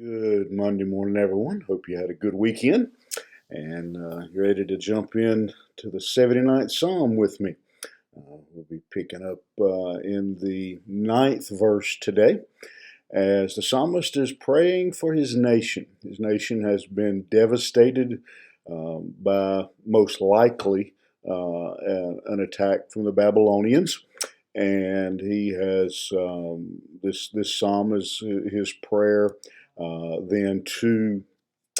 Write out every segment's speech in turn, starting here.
Good Monday morning, everyone. Hope you had a good weekend and you're ready to jump in to the 79th Psalm with me. We'll be picking up in the ninth verse today as the psalmist is praying for his nation. His nation has been devastated by most likely an attack from the Babylonians. And he has this psalm is his prayer then to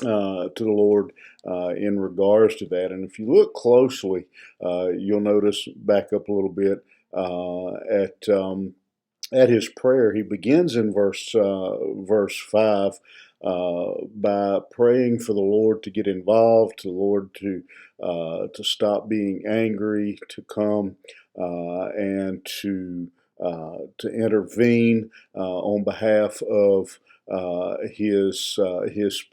the Lord in regards to that. And if you look closely, you'll notice back up a little bit at his prayer. He begins in verse 5 by praying for the Lord to get involved, to the Lord to stop being angry, to come and to intervene on behalf of his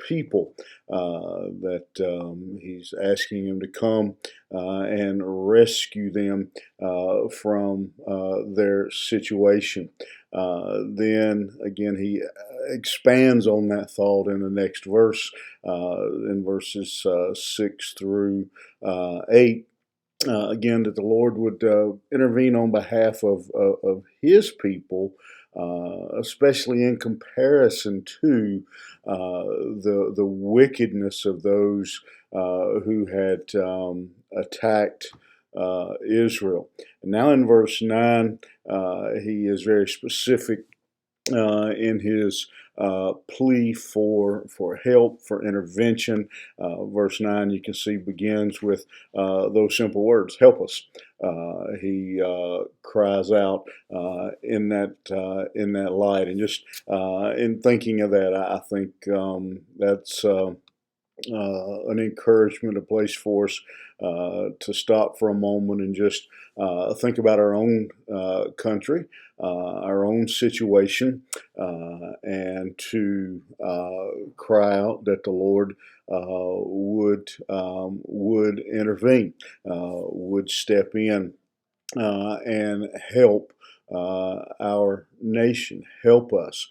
people. That he's asking him to come and rescue them from their situation. Then again, he expands on that thought in the next verse, in verses 6 through 8. Again, that the Lord would intervene on behalf of His people, especially in comparison to the wickedness of those who had attacked Israel. And now in verse 9, he is very specific in his plea for help, for intervention. Verse 9, you can see, begins with those simple words, help us. He cries out in that light. And just in thinking of that, I think that's an encouragement, a place for us to stop for a moment and just think about our own country, our own situation, and to cry out that the Lord would intervene, would step in and help our nation, help us,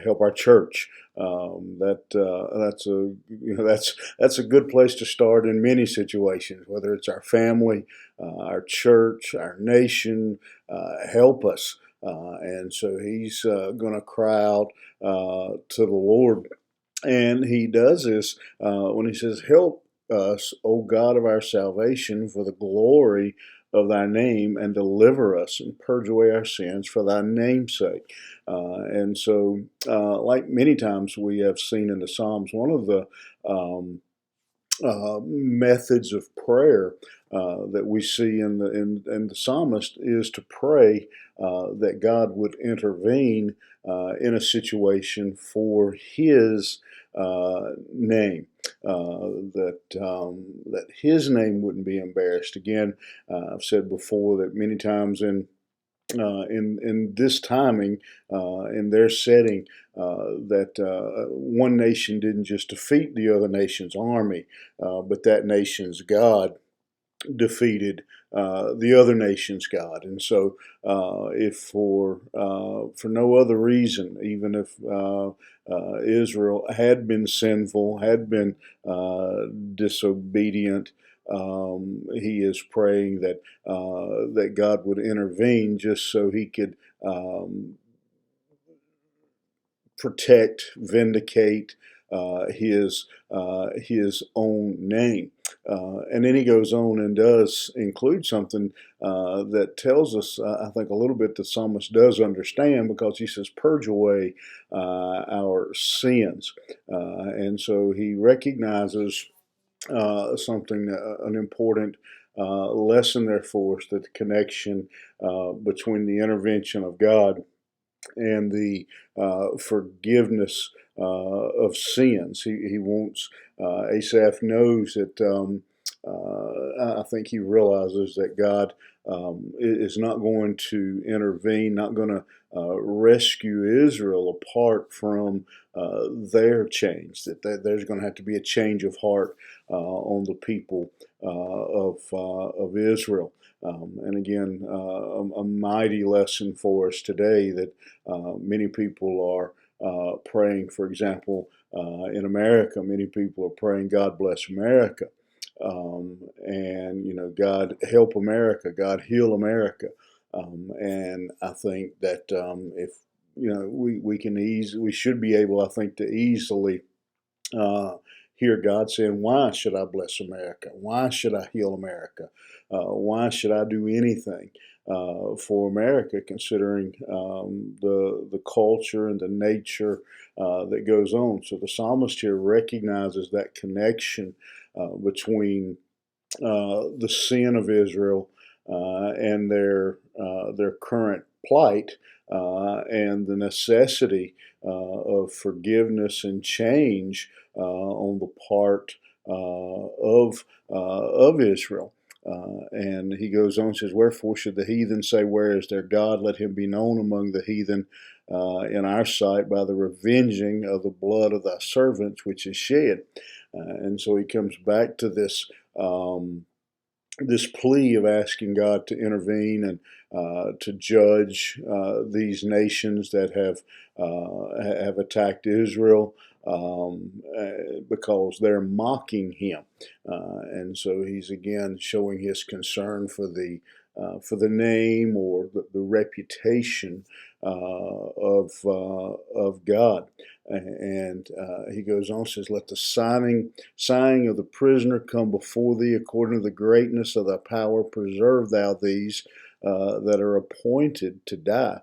help our church. That's a good place to start in many situations, whether it's our family, our church, our nation. Help us, and so he's going to cry out to the Lord, and he does this when he says, "Help us, O God of our salvation, for the glory of thy name, and deliver us and purge away our sins for thy name's sake." And so, like many times we have seen in the Psalms, one of the methods of prayer that we see in the psalmist is to pray that God would intervene in a situation for His name, that His name wouldn't be embarrassed. Again, I've said before that many times in this timing, in their setting, that one nation didn't just defeat the other nation's army, but that nation's God defeated the other nation's God. And so, if for no other reason, even if Israel had been sinful, had been disobedient, he is praying that God would intervene just so he could protect, vindicate his own name. And then he goes on and does include something that tells us, I think, a little bit the psalmist does understand, because he says, purge away our sins. And so he recognizes something, an important lesson there for us, that the connection between the intervention of God and the forgiveness of sins. He wants, Asaph knows that, I think he realizes that God is not going to intervene, not going to rescue Israel apart from that there's going to have to be a change of heart on the people of Israel. And again, a mighty lesson for us today, that many people are praying, for example, in America, many people are praying, God bless America. And, God help America, God heal America. And I think that if, we should be able, I think, to easily uh, hear God saying, "Why should I bless America? Why should I heal America? Why should I do anything for America?" Considering the culture and the nature that goes on. So the psalmist here recognizes that connection between the sin of Israel and their current plight, and the necessity of forgiveness and change on the part of Israel. And he goes on and says, "Wherefore should the heathen say, Where is their God? Let him be known among the heathen in our sight by the revenging of the blood of thy servants, which is shed." And so he comes back to um, this plea of asking God to intervene and to judge these nations that have attacked Israel, because they're mocking him, and so he's again showing his concern for the name or the reputation of God. And he goes on and says, "Let the sighing of the prisoner come before thee, according to the greatness of thy power. Preserve thou these that are appointed to die."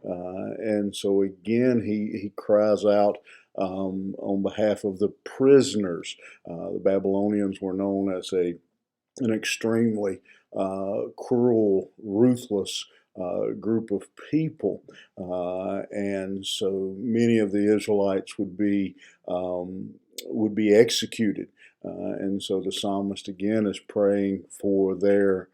And so again, he cries out on behalf of the prisoners. The Babylonians were known as an extremely cruel, ruthless group of people, and so many of the Israelites would be executed, and so the psalmist again is praying for their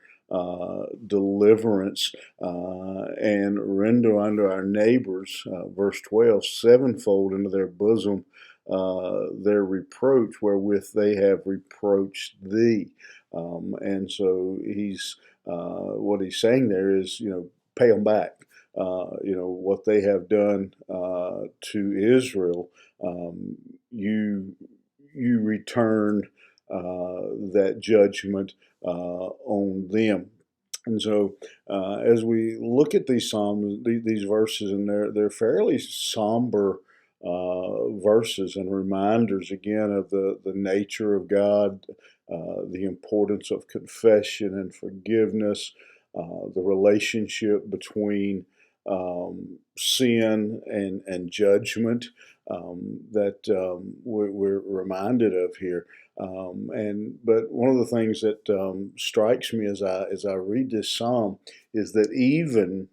deliverance, and render unto our neighbors, verse 12, sevenfold into their bosom their reproach wherewith they have reproached thee. And so what he's saying there is, pay them back. What they have done to Israel, you return that judgment on them. And so, as we look at these psalms, these verses, and they're fairly somber verses and reminders again of the nature of God, the importance of confession and forgiveness, the relationship between sin and judgment, that we're reminded of here. But one of the things that strikes me as I read this psalm is that even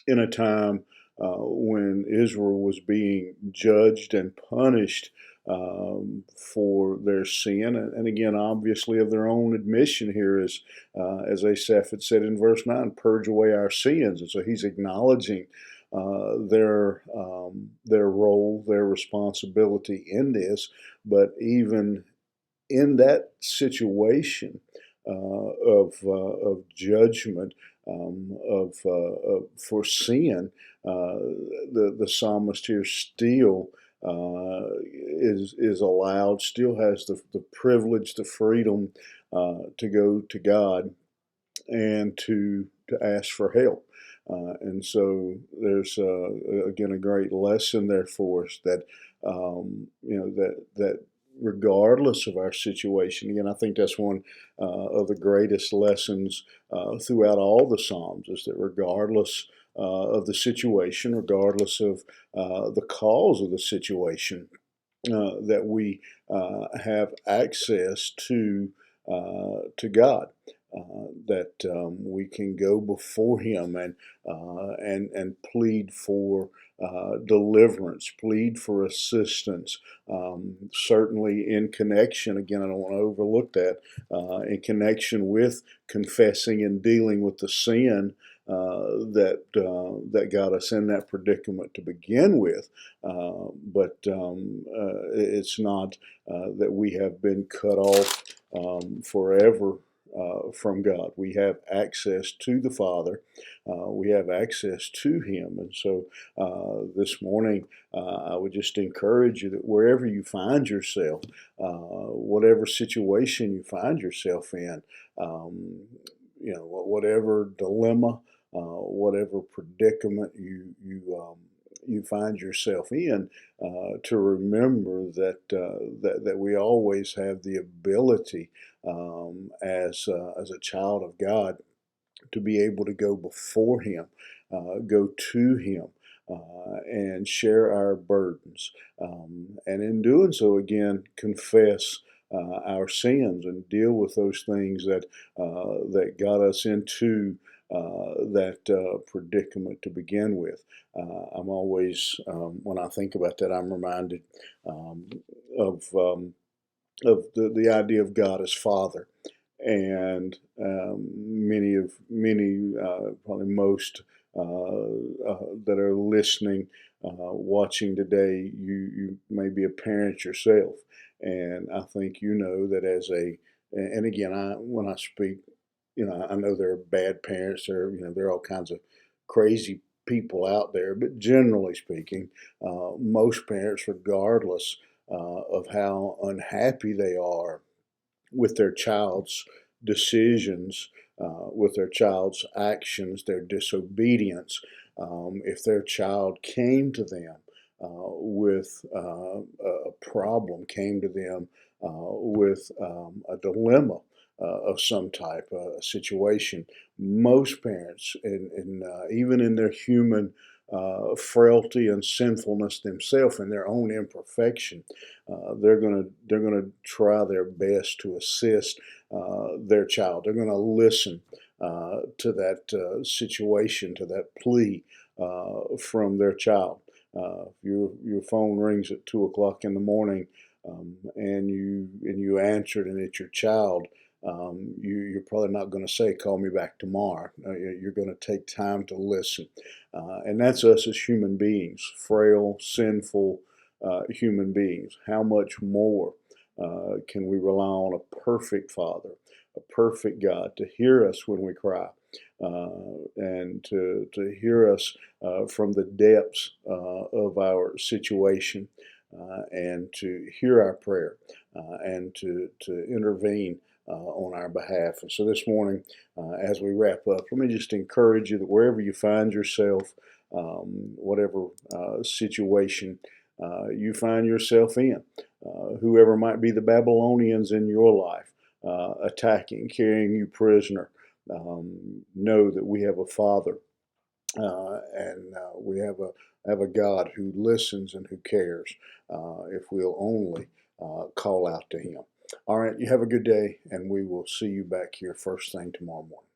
in a time when Israel was being judged and punished for their sin, and again, obviously, of their own admission here, as Asaph had said in verse 9, "Purge away our sins." And so he's acknowledging their role, their responsibility in this, but even in that situation of judgment, for sin, the psalmist here still is allowed, still has the privilege, the freedom to go to God and to ask for help. And so there's again a great lesson there for us that that regardless of our situation, again, I think that's one of the greatest lessons throughout all the Psalms, is that regardless of the situation, regardless of the cause of the situation, that we have access to God, that we can go before Him and plead for deliverance, plead for assistance. Certainly, in connection, again, I don't want to overlook that, in connection with confessing and dealing with the sin that got us in that predicament to begin with. But it's not that we have been cut off forever from God. We have access to the Father. We have access to Him. And so this morning, I would just encourage you that wherever you find yourself, whatever situation you find yourself in, um, whatever dilemma, whatever predicament you find yourself in, to remember that we always have the ability, as a child of God, to be able to go before Him, go to Him, and share our burdens. And in doing so, again, confess our sins and deal with those things that got us into that predicament to begin with. I'm always, when I think about that, I'm reminded um, of. Of the idea of God as Father, and probably most that are listening, watching today, you may be a parent yourself, and I think you know that and again, when I speak, I know there are bad parents, there are all kinds of crazy people out there, but generally speaking, most parents, regardless of how unhappy they are with their child's decisions, with their child's actions, their disobedience. If their child came to them with a problem, came to them with a dilemma of some type, a situation, most parents, even in their human frailty and sinfulness themselves and their own imperfection, they're gonna try their best to assist their child. They're gonna listen to that situation, to that plea from their child. Your phone rings at 2 o'clock in the morning, and you answer it, and it's your child. You're probably not going to say, "Call me back tomorrow." You're going to take time to listen, and that's us as human beings, frail, sinful human beings. How much more can we rely on a perfect Father, a perfect God, to hear us when we cry, and to hear us from the depths of our situation, and to hear our prayer, and to intervene on our behalf. And so this morning, as we wrap up, let me just encourage you that wherever you find yourself, whatever situation you find yourself in, whoever might be the Babylonians in your life, attacking, carrying you prisoner, know that we have a Father, and we have a God who listens and who cares, if we'll only call out to Him. All right, you have a good day, and we will see you back here first thing tomorrow morning.